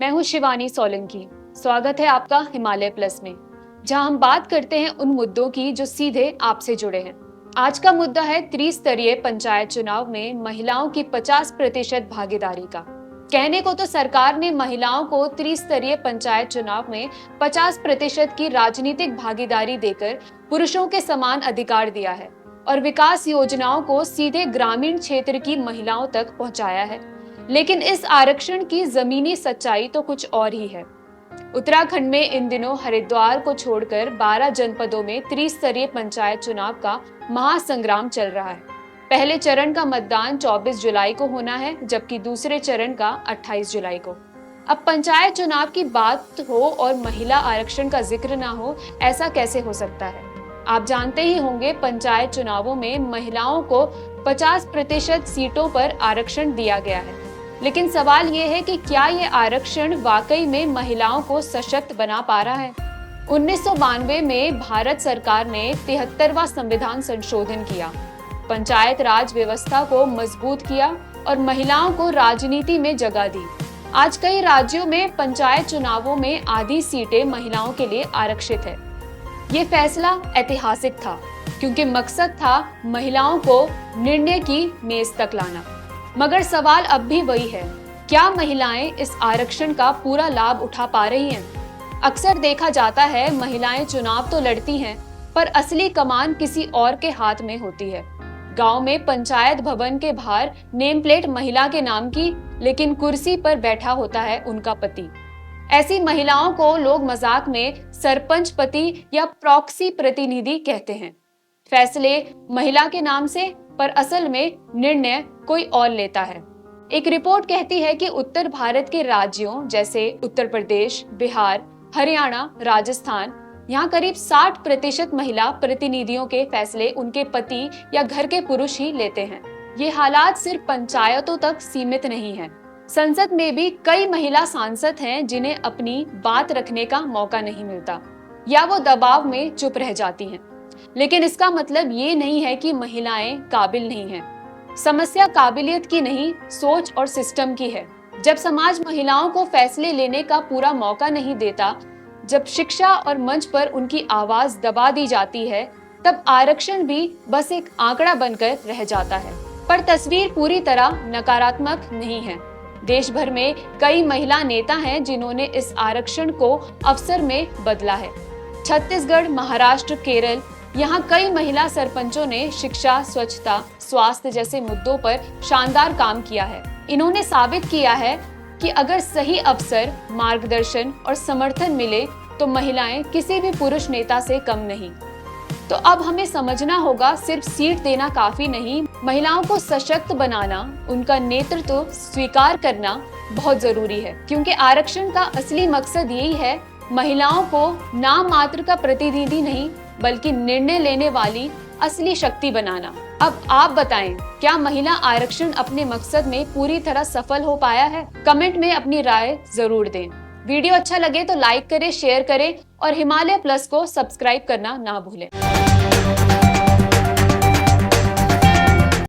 मैं हूं शिवानी सोलंकी। स्वागत है आपका हिमालय प्लस में, जहां हम बात करते हैं उन मुद्दों की जो सीधे आपसे जुड़े हैं। आज का मुद्दा है त्रिस्तरीय पंचायत चुनाव में महिलाओं की 50% भागीदारी का। कहने को तो सरकार ने महिलाओं को त्रिस्तरीय पंचायत चुनाव में 50% की राजनीतिक भागीदारी देकर पुरुषों के समान अधिकार दिया है और विकास योजनाओं को सीधे ग्रामीण क्षेत्र की महिलाओं तक पहुंचाया है। लेकिन इस आरक्षण की जमीनी सच्चाई तो कुछ और ही है। उत्तराखंड में इन दिनों हरिद्वार को छोड़कर 12 जनपदों में त्रिस्तरीय पंचायत चुनाव का महासंग्राम चल रहा है। पहले चरण का मतदान 24 जुलाई को होना है, जबकि दूसरे चरण का 28 जुलाई को। अब पंचायत चुनाव की बात हो और महिला आरक्षण का जिक्र ना हो, ऐसा कैसे हो सकता है? आप जानते ही होंगे, पंचायत चुनावों में महिलाओं को 50% सीटों पर आरक्षण दिया गया है। लेकिन सवाल ये है कि क्या ये आरक्षण वाकई में महिलाओं को सशक्त बना पा रहा है? 1992 में भारत सरकार ने 73वां संविधान संशोधन किया, पंचायत राज व्यवस्था को मजबूत किया और महिलाओं को राजनीति में जगह दी। आज कई राज्यों में पंचायत चुनावों में आधी सीटें महिलाओं के लिए आरक्षित है। ये फैसला ऐतिहासिक था, क्योंकि मकसद था महिलाओं को निर्णय की मेज तक लाना। मगर सवाल अब भी वही है, क्या महिलाएं इस आरक्षण का पूरा लाभ उठा पा रही हैं? अक्सर देखा जाता है, महिलाएं चुनाव तो लड़ती हैं, पर असली कमान किसी और के हाथ में होती है। गांव में पंचायत भवन के बाहर नेम प्लेट महिला के नाम की, लेकिन कुर्सी पर बैठा होता है उनका पति। ऐसी महिलाओं को लोग मजाक में सरपंच पति या प्रॉक्सी प्रतिनिधि कहते हैं। फैसले महिला के नाम से, पर असल में निर्णय कोई और लेता है। एक रिपोर्ट कहती है कि उत्तर भारत के राज्यों जैसे उत्तर प्रदेश, बिहार, हरियाणा, राजस्थान, यहाँ करीब 60% महिला प्रतिनिधियों के फैसले उनके पति या घर के पुरुष ही लेते हैं। ये हालात सिर्फ पंचायतों तक सीमित नहीं है। संसद में भी कई महिला सांसद हैं जिन्हें अपनी बात रखने का मौका नहीं मिलता, या वो दबाव में चुप रह जाती हैं। लेकिन इसका मतलब ये नहीं है कि महिलाएं काबिल नहीं हैं। समस्या काबिलियत की नहीं, सोच और सिस्टम की है। जब समाज महिलाओं को फैसले लेने का पूरा मौका नहीं देता, जब शिक्षा और मंच पर उनकी आवाज दबा दी जाती है, तब आरक्षण भी बस एक आंकड़ा बनकर रह जाता है। पर तस्वीर पूरी तरह नकारात्मक नहीं है। देश भर में कई महिला नेता हैं जिन्होंने इस आरक्षण को अवसर में बदला है। छत्तीसगढ़, महाराष्ट्र, केरल, यहाँ कई महिला सरपंचों ने शिक्षा, स्वच्छता, स्वास्थ्य जैसे मुद्दों पर शानदार काम किया है। इन्होंने साबित किया है कि अगर सही अवसर, मार्गदर्शन और समर्थन मिले तो महिलाएं किसी भी पुरुष नेता से कम नहीं। तो अब हमें समझना होगा, सिर्फ सीट देना काफी नहीं, महिलाओं को सशक्त बनाना, उनका नेतृत्व स्वीकार करना बहुत जरूरी है। क्योंकि आरक्षण का असली मकसद यही है, महिलाओं को नाम मात्र का प्रतिनिधि नहीं, बल्कि निर्णय लेने वाली असली शक्ति बनाना। अब आप बताएं, क्या महिला आरक्षण अपने मकसद में पूरी तरह सफल हो पाया है? कमेंट में अपनी राय जरूर दें। वीडियो अच्छा लगे तो लाइक करें, शेयर करें और हिमालय प्लस को सब्सक्राइब करना ना भूलें।